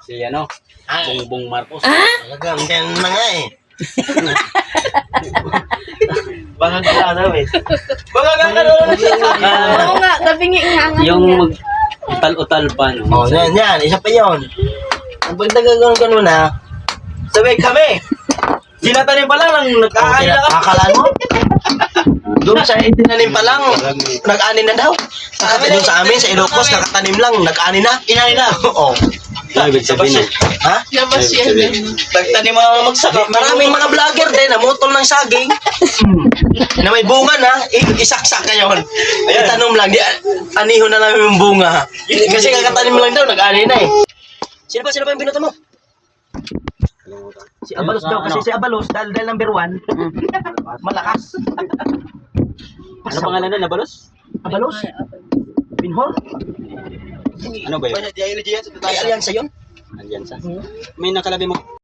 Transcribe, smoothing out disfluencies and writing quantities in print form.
Si ano? Bongbong Marcos. Talagang ganyan na nga eh. Baka ka daw eh. Baka ka daw siya. Oo nga, tabingi nga nga. Yung mag-utal-utal pa, no? Oh, yan. Isa pa yun. Ang pag nagagano'n mo na, Sabay kami. Sinatanim pa lang nag-aani na kami. kakalaan mo? Doon sa itinanim pa lang, nag-ani na daw. Kasi doon sa amin, sa Ilocos, nakatanim lang, nag-ani na. Inani na. Oo. Ano ibig sabihin? Ha? Labas yan. Nagtanim mga magsaka. Maraming mga vlogger din, namutol ng saging. Na may bunga na, isaksak kayo. Ay, tanong lang, aniho na lang yung bunga. Kasi kakatanim lang daw, nag-ani na eh. Sino ba yung binuto mo? Si Abalos daw, kasi si Abalos, dahil number 1, malakas. Ano pangalan na, Nabalos? Abalos? Pinhor? Ano ba yun? Ay, alyansa yun? Alyansa. May nakalagay mo